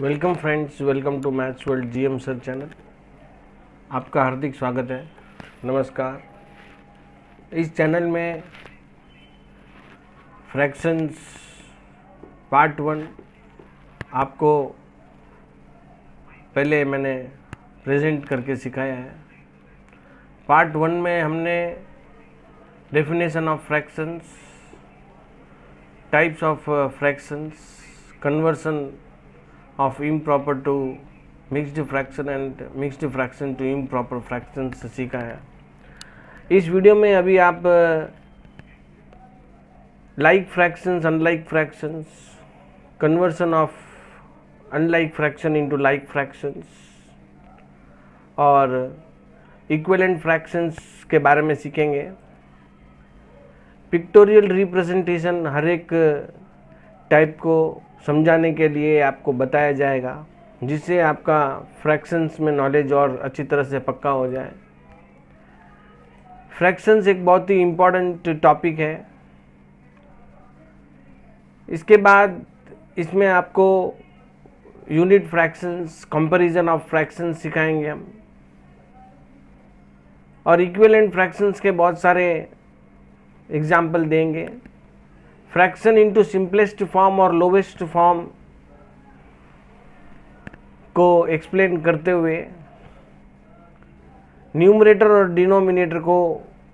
Welcome friends, welcome to maths world GM sir channel. आपका हार्दिक स्वागत है। नमस्कार। इस चैनल में फ्रैक्शंस पार्ट 1 आपको पहले मैंने प्रेजेंट करके सिखाया है। पार्ट 1 में हमने definition of fractions, types of fractions, conversion of improper to mixed fraction and mixed fraction to improper fractions सीखा है। इस वीडियो में अभी आप like fractions, unlike fractions, conversion of unlike fraction into like fractions और equivalent fractions के बारे में सीखेंगे। पिक्टोरियल रिप्रेजेंटेशन हर एक टाइप को समझाने के लिए आपको बताया जाएगा, जिससे आपका फ्रैक्शंस में नॉलेज और अच्छी तरह से पक्का हो जाए। फ्रैक्शंस एक बहुत ही इम्पोर्टेंट टॉपिक है। इसके बाद इसमें आपको unit fractions, comparison of fractions सिखाएंगे हम, और इक्विवेलेंट फ्रैक्शंस के बहुत सारे एग्जाम्पल देंगे। फ्रैक्शन इनटू सिंपलेस्ट फॉर्म और लोवेस्ट फॉर्म को एक्सप्लेन करते हुए न्यूमरेटर और डिनोमिनेटर को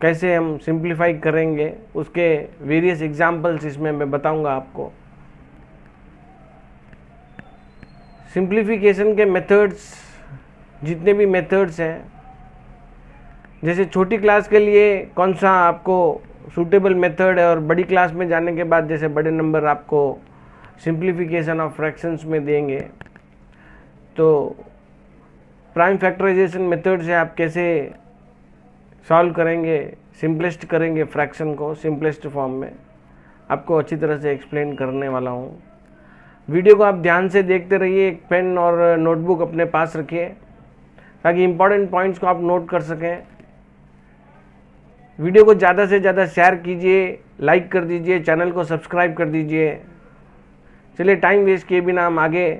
कैसे हम सिंप्लीफाई करेंगे, उसके वेरियस एग्जाम्पल्स इसमें मैं बताऊंगा आपको। सिंप्लीफिकेशन के मेथड्स, जितने भी मेथड्स हैं, जैसे छोटी क्लास के लिए कौन सा आपको सूटेबल मेथड है, और बड़ी क्लास में जाने के बाद जैसे बड़े नंबर आपको सिंप्लीफिकेशन ऑफ फ्रैक्शंस में देंगे, तो प्राइम फैक्टराइजेशन मेथड से आप कैसे सॉल्व करेंगे, सिंपलेस्ट करेंगे फ्रैक्शन को सिंपलेस्ट फॉर्म में, आपको अच्छी तरह से एक्सप्लेन करने वाला हूँ। वीडियो को आप ध्यान से देखते रहिए। एक पेन और नोटबुक अपने पास रखिए ताकि इम्पॉर्टेंट पॉइंट्स को आप नोट कर सकें। वीडियो को ज़्यादा से ज़्यादा शेयर कीजिए, लाइक कर दीजिए, चैनल को सब्सक्राइब कर दीजिए। चलिए टाइम वेस्ट किए बिना हम आगे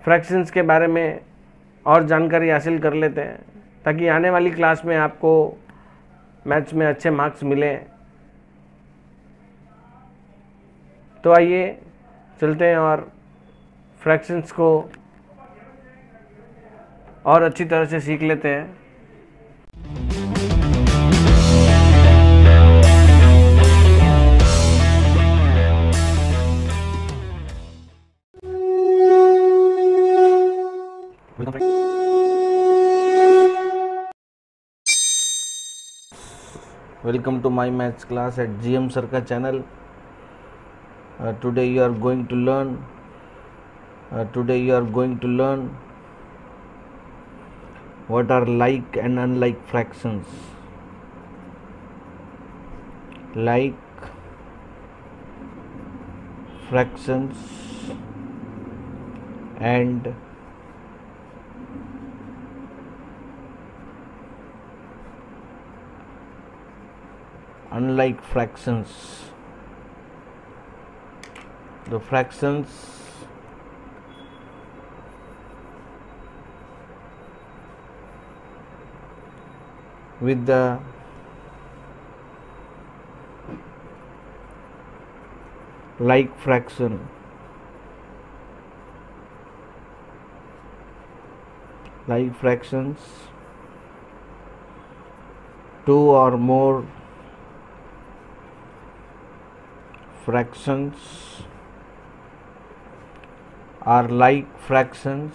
फ्रैक्शंस के बारे में और जानकारी हासिल कर लेते हैं, ताकि आने वाली क्लास में आपको मैथ्स में अच्छे मार्क्स मिले। तो आइए चलते हैं और फ्रैक्शंस को और अच्छी तरह से सीख लेते हैं। Welcome to my maths class at GM Sir का channel. Today you are going to learn what are like and unlike fractions. Like fractions and unlike fractions. The fractions with the like fraction, like fractions, two or more fractions are like fractions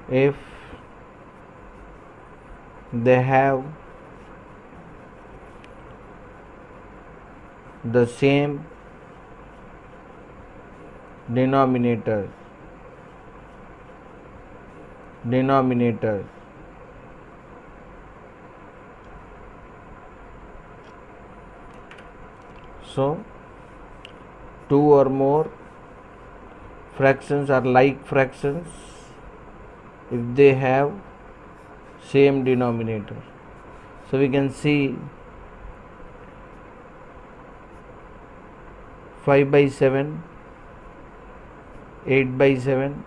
if they have the same denominator. So two or more fractions are like fractions if they have same denominator. So we can see 5 by 7, 8 by 7,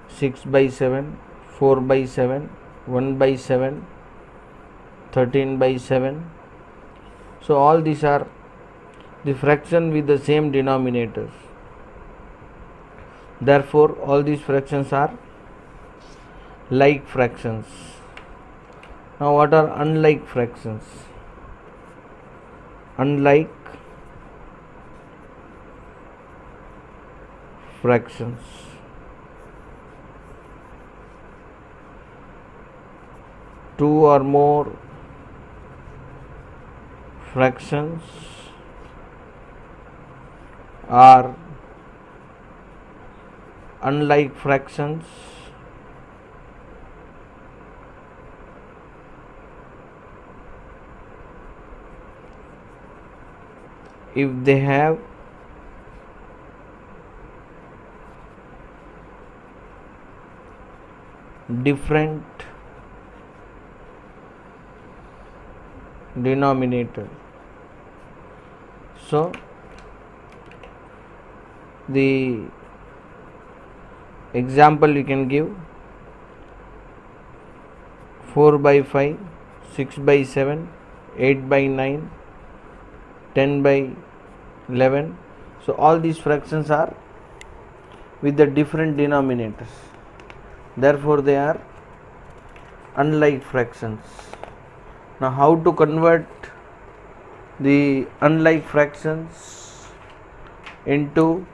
6 by 7, 4 by 7, 1 by 7, 13 by 7. So all these are the fraction with the same denominators. Therefore all these fractions are like fractions. Now what are unlike fractions? Unlike fractions. Two or more fractions are unlike fractions if they have different denominator. So the example we can give 4 by 5, 6 by 7, 8 by 9, 10 by 11. So all these fractions are with the different denominators. Therefore they are unlike fractions. Now how to convert the unlike fractions into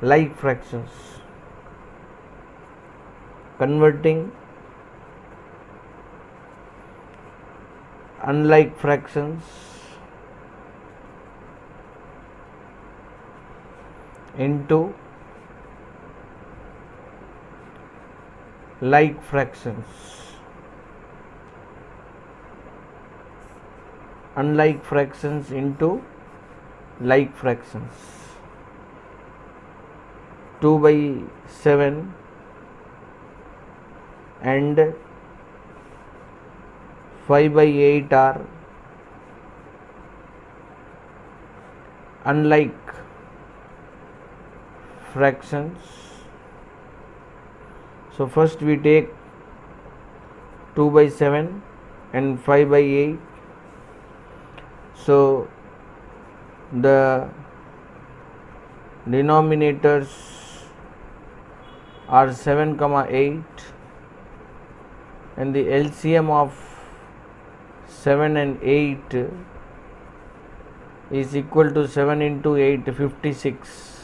like fractions? Converting unlike fractions into like fractions. Unlike fractions into like fractions. 2 by 7 and 5 by 8 are unlike fractions. So first we take 2 by 7 and 5 by 8. So the denominators are 7, 8 and the LCM of 7 and 8 is equal to 7 into 8, 56.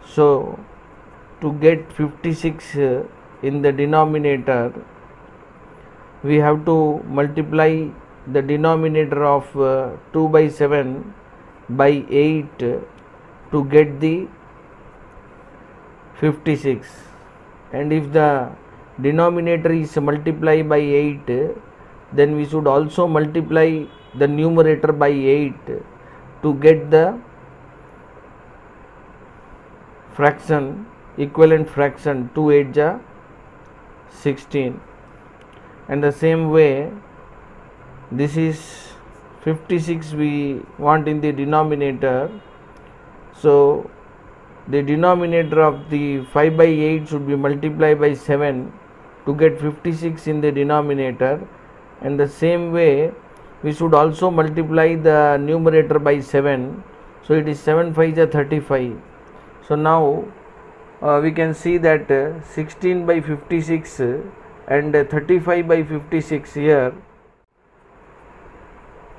So to get 56 in the denominator, we have to multiply the denominator of 2 by 7 by 8 to get the 56, and if the denominator is multiplied by 8, then we should also multiply the numerator by 8 to get the fraction, equivalent fraction. 2 8 ja 16, and the same way this is 56 we want in the denominator. So the denominator of the 5 by 8 should be multiplied by 7 to get 56 in the denominator, and the same way we should also multiply the numerator by 7. So it is 7 5 ja 35. So now we can see that 16 by 56 and 35 by 56 here.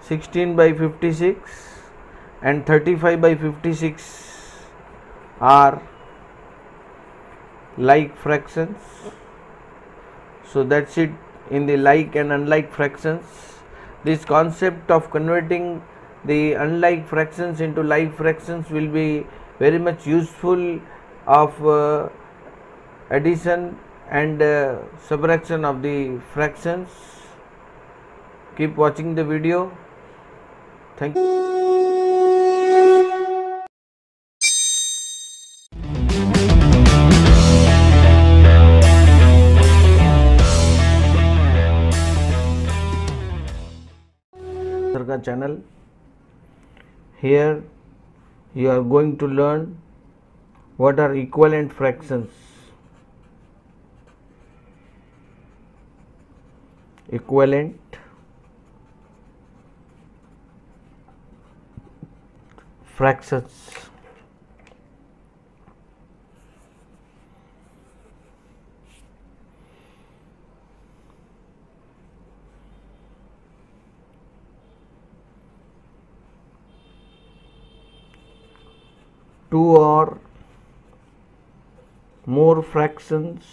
16 by 56 and 35 by 56 are like fractions. So that's it in the like and unlike fractions. This concept of converting the unlike fractions into like fractions will be very much useful of addition and subtraction of the fractions. Keep watching the video. Thank you. channel. Here you are going to learn what are equivalent fractions. Equivalent fractions. Two or more fractions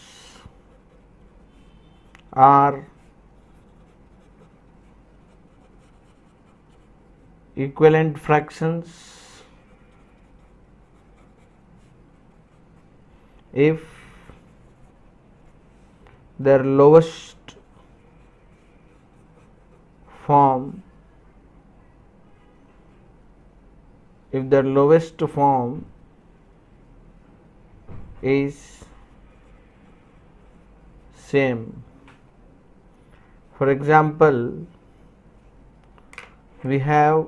are equivalent fractions if their lowest form is same. For example, we have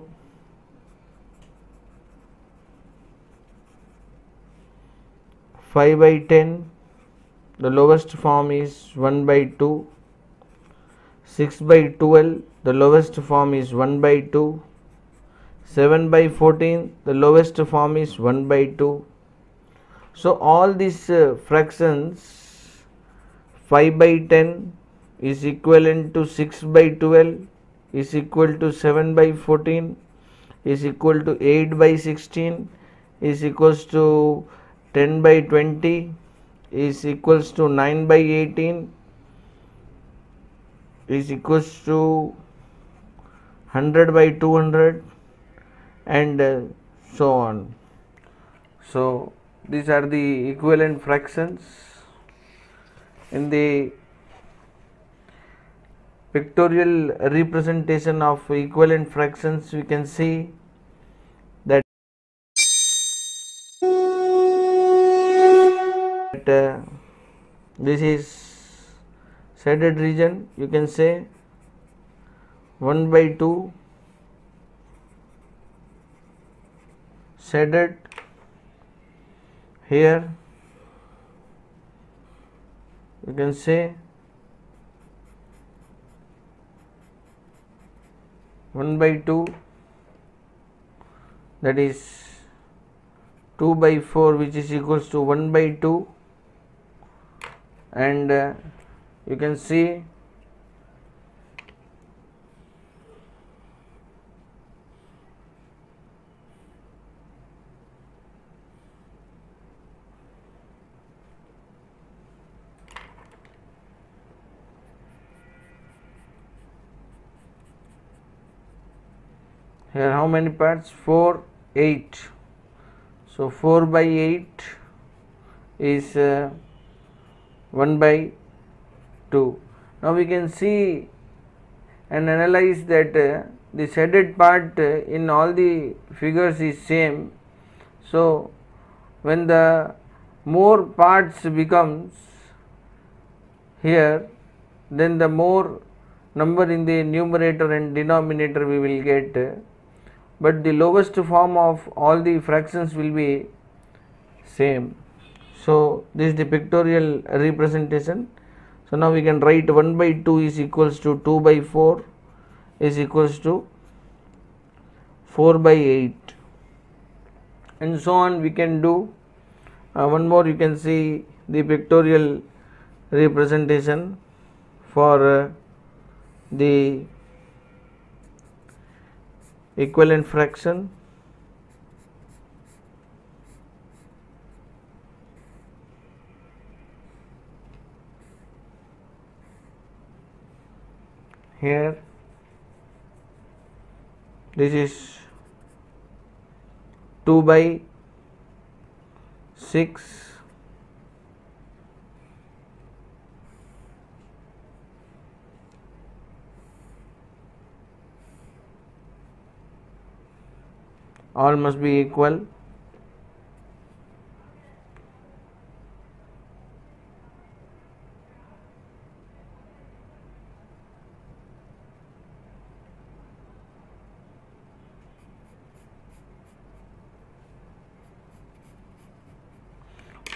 5/10, the lowest form is 1/2. 6/12, the lowest form is 1/2. 7/14, the lowest form is 1/2. So all these fractions, 5/10 is equivalent to 6/12, is equal to 7/14, is equal to 8/16, is equals to 10/20, is equals to 9/18, is equals to 100/200, and so on. So these are the equivalent fractions. In the pictorial representation of equivalent fractions, we can see that this is shaded region. You can say 1/2 shaded. Here you can say 1/2, that is 2/4, which is equals to 1/2, and you can see here how many parts? 4, 8. So 4/8 is 1/2. Now we can see and analyze that the shaded part in all the figures is same. So when the more parts becomes here, then the more number in the numerator and denominator we will get, but the lowest form of all the fractions will be same. So this is the pictorial representation. So now we can write 1/2 is equals to 2/4 is equals to 4/8, and so on. We can do one more. You can see the pictorial representation for the equivalent fraction. Here this is 2/6, all must be equal.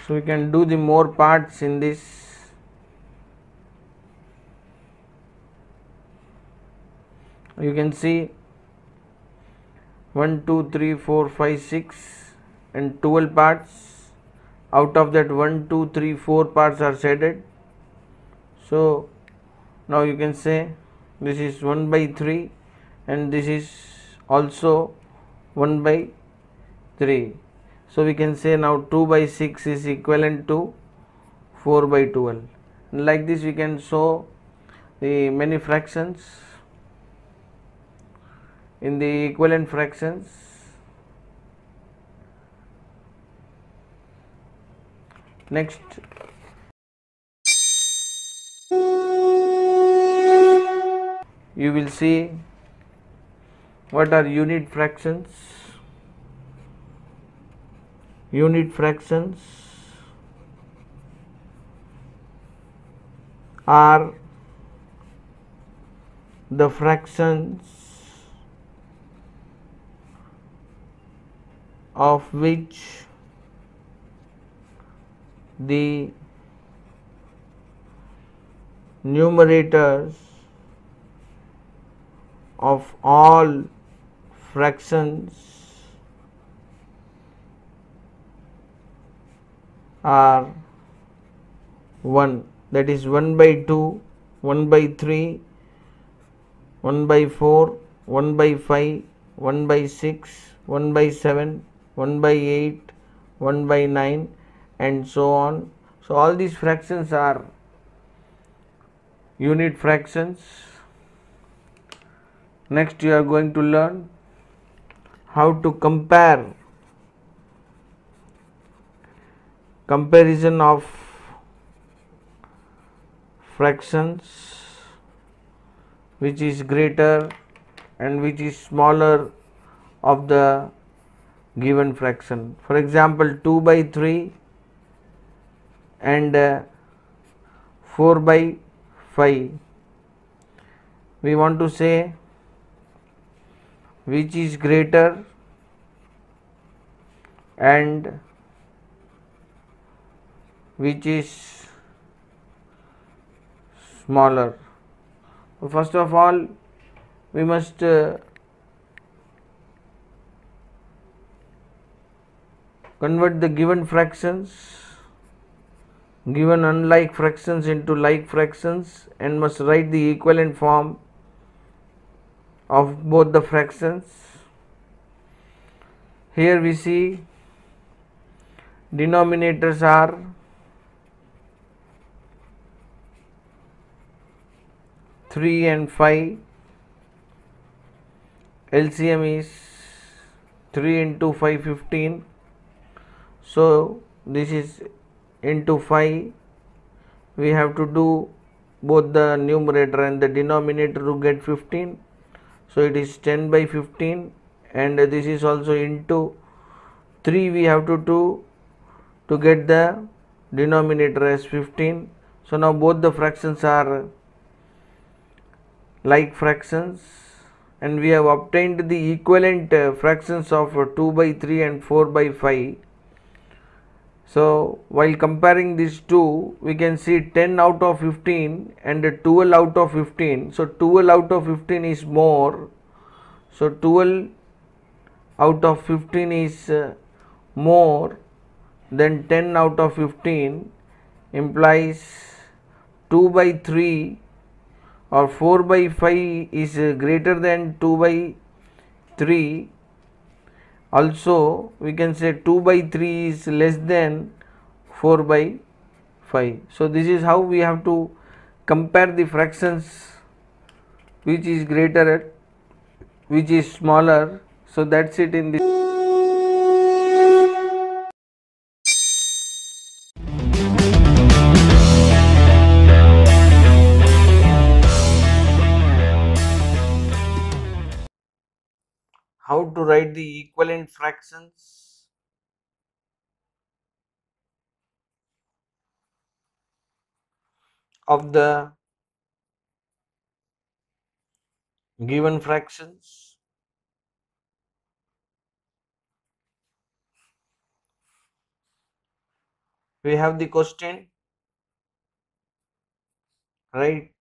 So we can do the more parts in this. You can see 1, 2, 3, 4, 5, 6 and 12 parts. Out of that 1, 2, 3, 4 parts are shaded. So now you can say this is 1 by 3 and this is also 1 by 3. So we can say now 2 by 6 is equivalent to 4 by 12. Like this we can show the many fractions in the equivalent fractions. Next, you will see what are unit fractions. Unit fractions are the fractions of which the numerators of all fractions are 1, that is 1 by 2, 1 by 3, 1 by 4, 1 by 5, 1 by 6, 1 by 7, 1 by 8, 1 by 9 and so on. So all these fractions are unit fractions. Next you are going to learn how to comparison of fractions which is greater and which is smaller of the given fraction. For example, 2 by 3 and 4 by 5. We want to say which is greater and which is smaller. First of all, we must convert the given fractions, given unlike fractions into like fractions, and must write the equivalent form of both the fractions. Here we see denominators are 3 and 5. LCM is 3 into 5, 15. So this is into 5. We have to do both the numerator and the denominator to get 15. So it is 10 by 15, and this is also into 3 we have to do to get the denominator as 15. So now both the fractions are like fractions, and we have obtained the equivalent fractions of 2 by 3 and 4 by 5. So while comparing these two, we can see 10 out of 15 and 12 out of 15. So 12 out of 15 is more. So 12 out of 15 is more than 10 out of 15, implies 2 by 3 or 4 by 5 is greater than 2 by 3. Also we can say 2 by 3 is less than 4 by 5. So this is how we have to compare the fractions, which is greater, which is smaller. So that's it in this. How to write the equivalent fractions of the given fractions. we have the question, write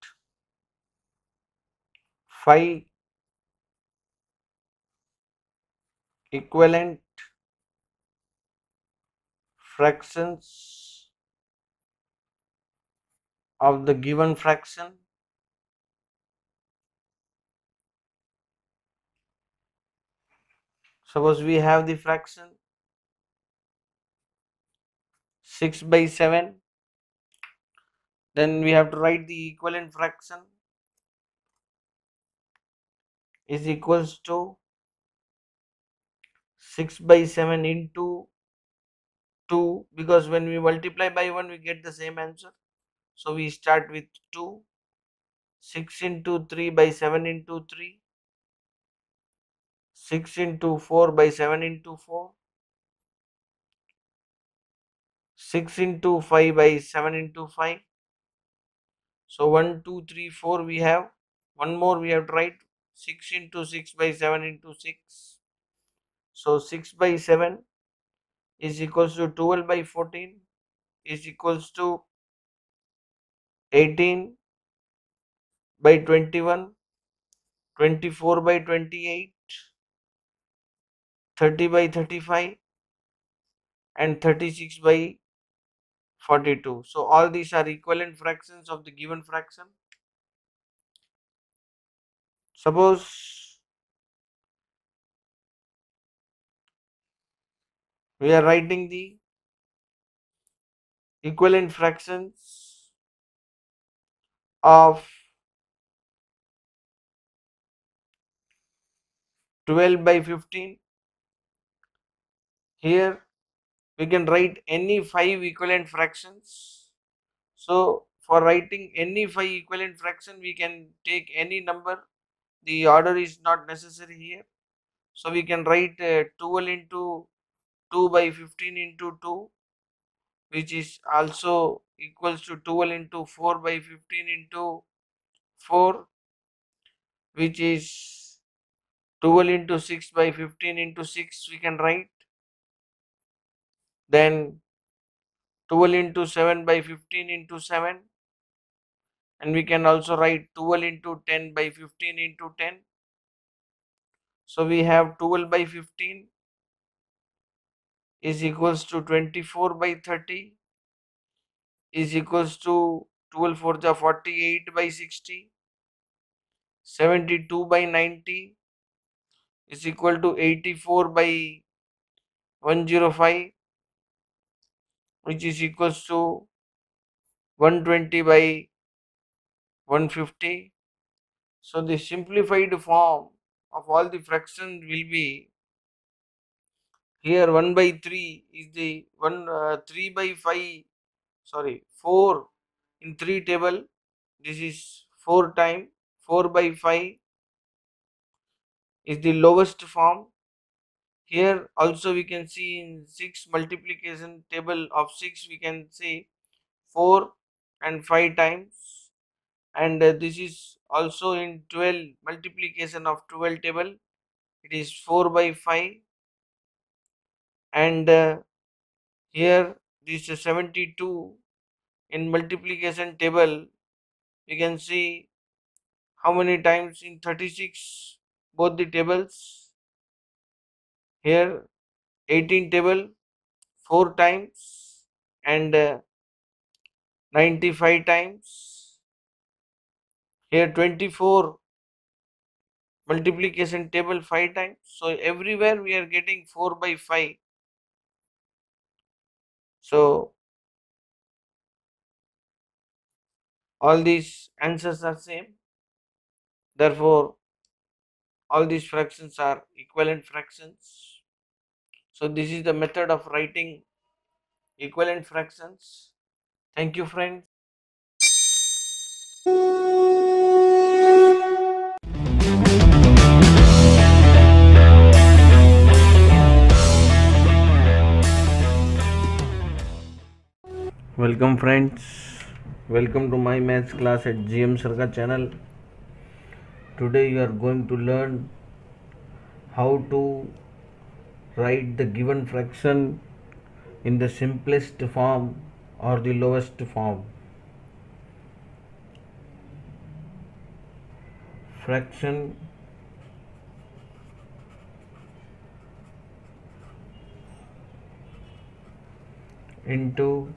5 equivalent fractions of the given fraction. Suppose we have the fraction 6/7, then we have to write the equivalent fraction is equals to 6/7 into 2, because when we multiply by 1 we get the same answer. So we start with 2, 6 into 3/7 into 3, 6 into 4/7 into 4, 6 into 5/7 into 5. So 1, 2, 3, 4 we have. One more we have to write 6 into 6/7 into 6. So 6/7 is equals to 12/14 is equals to 18/21, 24/28, 30/35 and 36/42. So all these are equivalent fractions of the given fraction. Suppose we are writing the equivalent fractions of 12/15. Here we can write any 5 equivalent fractions. So for writing any 5 equivalent fraction we can take any number. The order is not necessary here. So we can write 12 into 2/15 into 2, which is also equals to 12 into 4/15 into 4, which is 12 into 6/15 into 6 we can write. Then 12 into 7/15 into 7, and we can also write 12 into 10/15 into 10. So we have 12/15 is equals to 24/30 is equals to 12 for the 48/60, 72/90 is equal to 84/105, which is equals to 120/150. So the simplified form of all the fractions will be, here 1/3 is the 3/5, sorry, 4 in 3 table, this is 4 times 4/5 is the lowest form. Here also we can see in 6 multiplication table of 6 we can see 4 and 5 times, and this is also in 12 multiplication of 12 table, it is 4/5, and here this is 72 in multiplication table we can see how many times in 36 both the tables. Here 18 table 4 times and 95 times. Here 24 multiplication table 5 times. So everywhere we are getting 4/5. So all these answers are same. Therefore all these fractions are equivalent fractions. So this is the method of writing equivalent fractions. Thank you, friends. Welcome friends, welcome to my maths class at GM Sarga channel. Today you are going to learn how to write the given fraction in the simplest form or the lowest form. Fraction into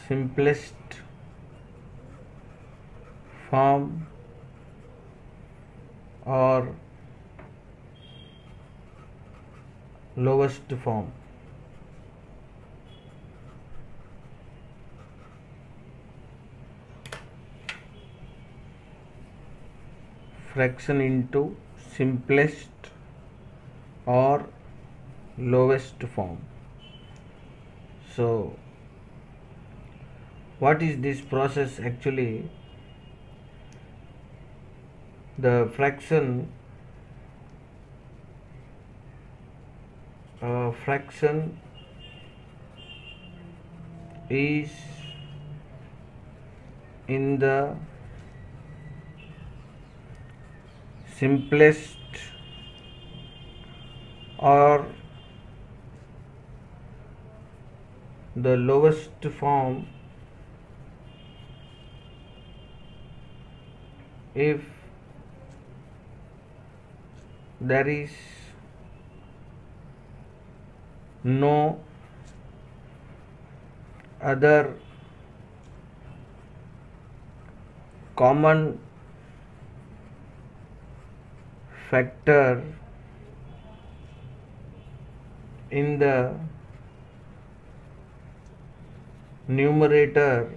simplest form or lowest form. Fraction into simplest or lowest form. So what is this process actually? The fraction is in the simplest or the lowest form if there is no other common factor in the numerator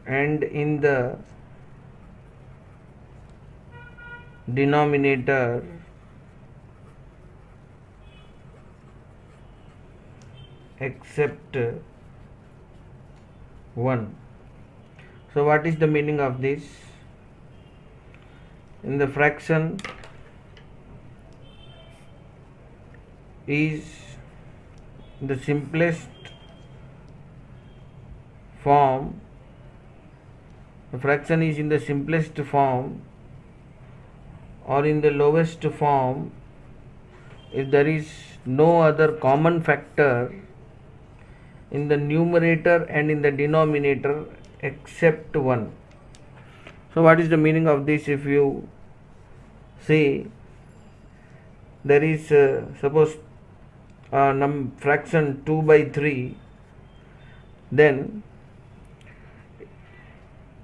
and in the denominator except 1. So what is the meaning of this? In the fraction is the simplest form, the fraction is in the simplest form or in the lowest form if there is no other common factor in the numerator and in the denominator except 1. So what is the meaning of this? If you see, there is suppose fraction 2 by 3, then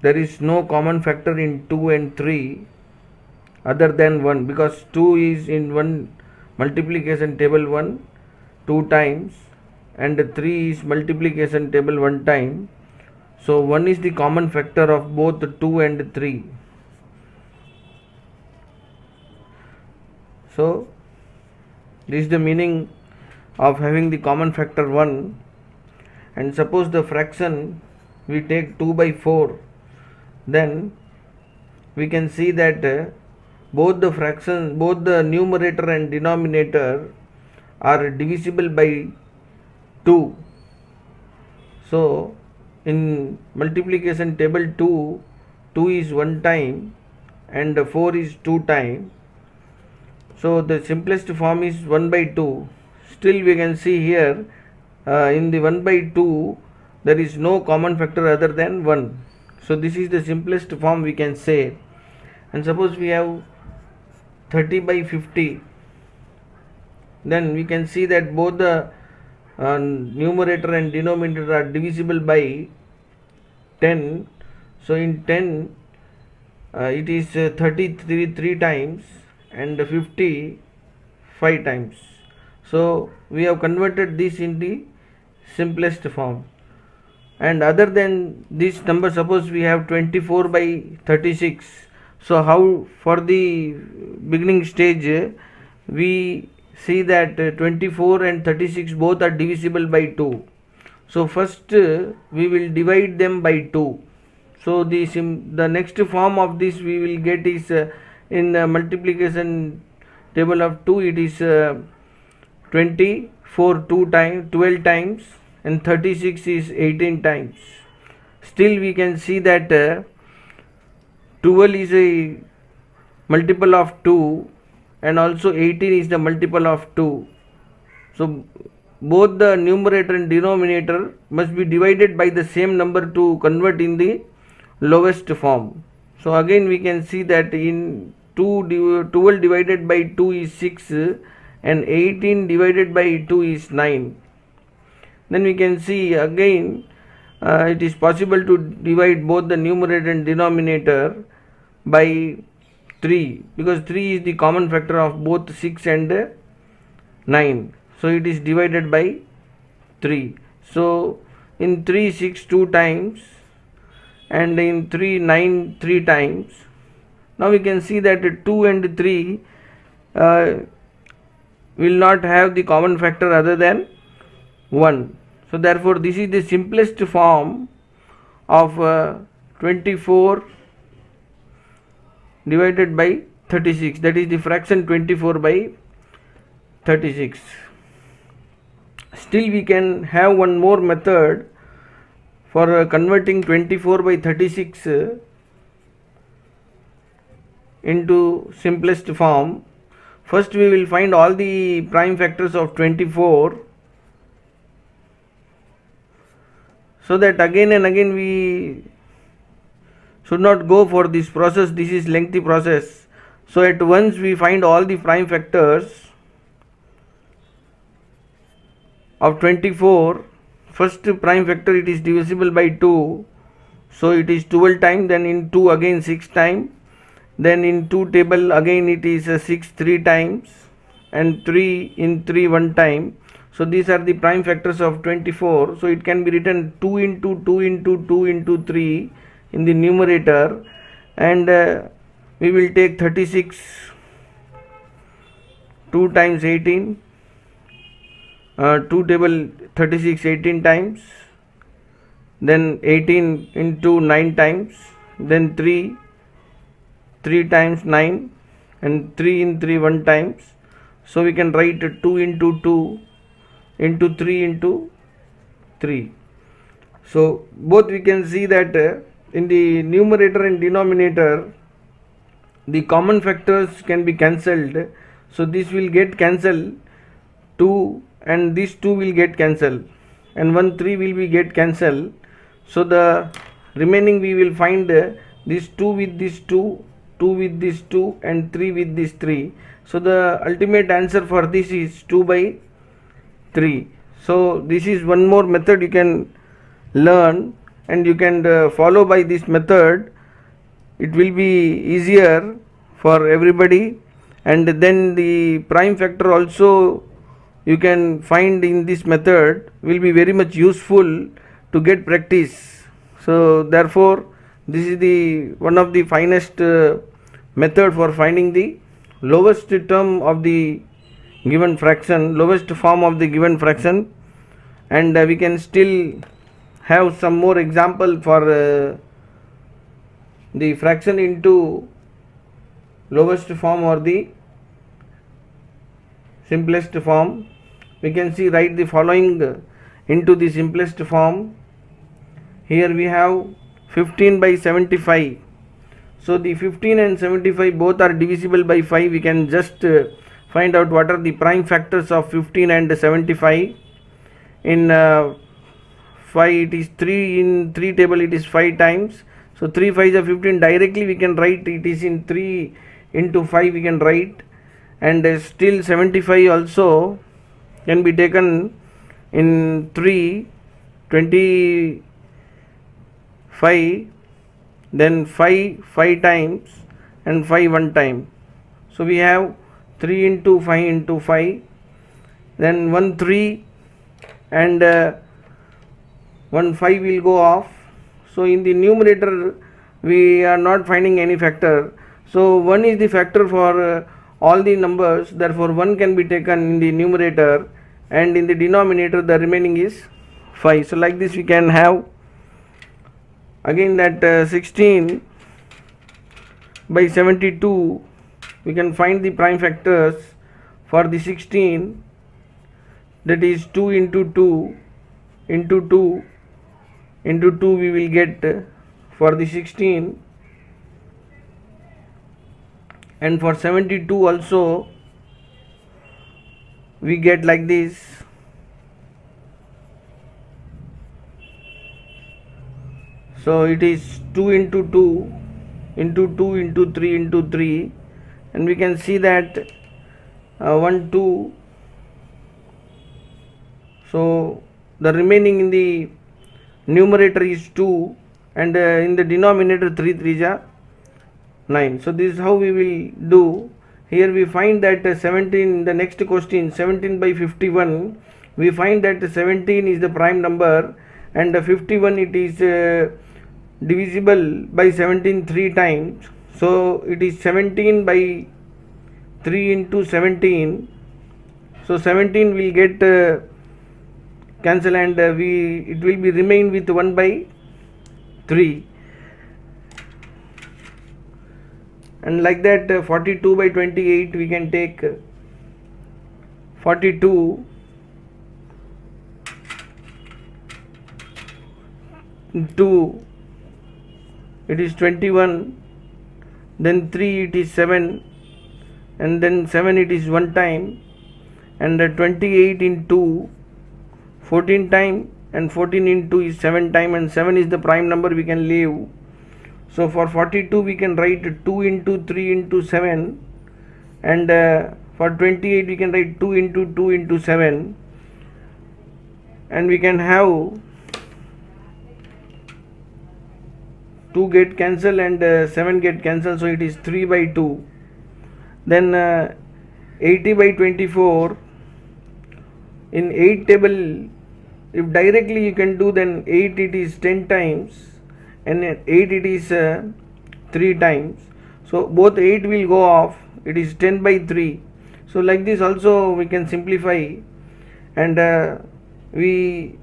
there is no common factor in 2 and 3 other than 1, because 2 is in one multiplication table 1 2 times and 3 is multiplication table 1 time. So 1 is the common factor of both 2 and 3. So this is the meaning of having the common factor 1. And suppose the fraction we take 2 by 4, then we can see that both the fractions, both the numerator and denominator are divisible by 2. So in multiplication table 2 is 1 time and 4 is 2 time. So the simplest form is 1 by 2. Still we can see here in the 1 by 2 there is no common factor other than 1. So this is the simplest form we can say. And suppose we have 30 by 50, then we can see that both the numerator and denominator are divisible by 10. So in 10 it is 33 3 times and 50 5 times. So we have converted this in the simplest form. And other than this number, suppose we have 24 by 36. So how for the beginning stage we see that 24 and 36 both are divisible by 2. So first we will divide them by 2. So the next form of this we will get is in multiplication table of 2 it is 24 12 times and 36 is 18 times. Still we can see that 12 is a multiple of 2 and also 18 is the multiple of 2. So both the numerator and denominator must be divided by the same number to convert in the lowest form. So again we can see that in 12 divided by 2 is 6 and 18 divided by 2 is 9. Then we can see again it is possible to divide both the numerator and denominator by 3, because 3 is the common factor of both 6 and 9. So it is divided by 3. So in 3 6 2 times and in 3 9 3 times. Now we can see that 2 and 3 will not have the common factor other than 1. So therefore this is the simplest form of 24 divided by 36, that is the fraction 24 by 36. Still we can have one more method for converting 24 by 36 into simplest form. First we will find all the prime factors of 24, so that again and again we should not go for this process. This is lengthy process. So at once we find all the prime factors of 24. First prime factor, it is divisible by 2, so it is 12 times, then in 2 again 6 times, then in 2 table again it is 6 3 times, and 3 in 3 1 time. So these are the prime factors of 24. So it can be written 2 into 2 into 2 into 3 in the numerator, and we will take 36 2 times 18, 2 table 36 18 times, then 18 into 9 times, then 3 times 9, and 3 in 3 1 times. So we can write 2 into 2 into 3 into 3. So both we can see that in the numerator and denominator the common factors can be cancelled. So this will get cancelled, 2 and this 2 will get cancelled, and 1 3 will be get cancelled. So the remaining we will find this 2 with this 2, 2 with this 2, and 3 with this 3. So the ultimate answer for this is 2 by 3. So this is one more method you can learn, and you can follow by this method. It will be easier for everybody, and then the prime factor also you can find in this method will be very much useful to get practice. So therefore this is the one of the finest method for finding the lowest term of the given fraction, lowest form of the given fraction. And we can still have some more example for the fraction into lowest form or the simplest form. We can see, write the following into the simplest form. Here we have 15 by 75. So the 15 and 75 both are divisible by 5. We can just find out what are the prime factors of 15 and 75. In 5 it is 3, in 3 table it is 5 times. So 3 5s are 15. Directly we can write it is in 3 into 5 we can write, and still 75 also can be taken in 3 25, then 5 times, and 5 1 time. So we have 3 into 5 into 5, then 1 3, and 1 5 will go off. So in the numerator we are not finding any factor. So 1 is the factor for all the numbers, therefore 1 can be taken in the numerator, and in the denominator the remaining is 5. So like this we can have again that 16 by 72 we can find the prime factors for the 16, that is 2 into 2 into 2 into 2 we will get for the 16, and for 72 also we get like this. So it is 2 into 2 into 2 into 3 into 3, and we can see that 1 2. So the remaining in the numerator is 2, and in the denominator 3 3s are 9. So this is how we will do. Here we find that 17, the next question, 17 by 51, we find that 17 is the prime number, and 51 it is divisible by 17 3 times. So it is 17 by 3 into 17. So 17 will get cancel, and it will be remain with 1 by 3, and like that 42 by 28 we can take 42 into, it is 21, then 3 it is 7, and then 7 it is 1 time, and 28 into 14 time, and 14 into is 7 time, and 7 is the prime number, we can leave. So for 42 we can write 2 into 3 into 7, and for 28 we can write 2 into 2 into 7, and we can have 2 get cancel and 7 get cancel, so it is 3 by 2. Then 80 by 24, in 8 table, if directly you can do, then 8 it is 10 times, and 8 it is 3 times. So both 8 will go off, it is 10 by 3. So like this also we can simplify, and we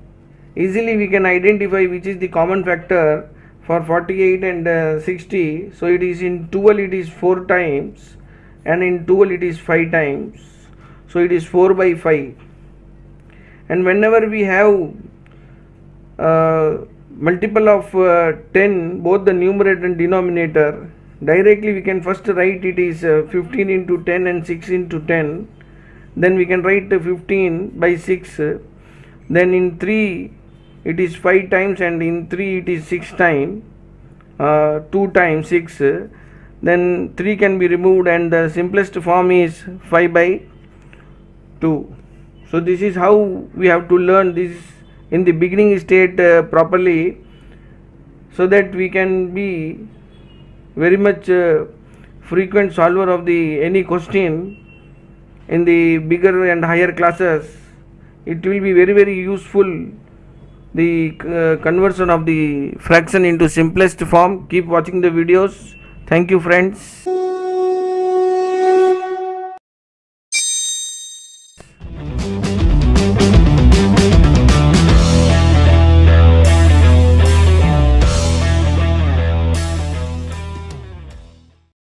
can identify which is the common factor for 48 and 60. So it is in 12 it is 4 times, and in 12 it is 5 times. So it is 4 by 5. And whenever we have multiple of 10, both the numerator and denominator, directly we can first write it is 15 into 10 and 6 into 10. Then we can write 15 by 6. Then in 3 it is 5 times, and in 3 it is 6 times, 2 times 6. Then 3 can be removed, and the simplest form is 5 by 2. So this is how we have to learn this in the beginning state properly, so that we can be very much frequent solver of the any question in the bigger and higher classes. It will be very useful, the conversion of the fraction into simplest form. Keep watching the videos. Thank you, friends.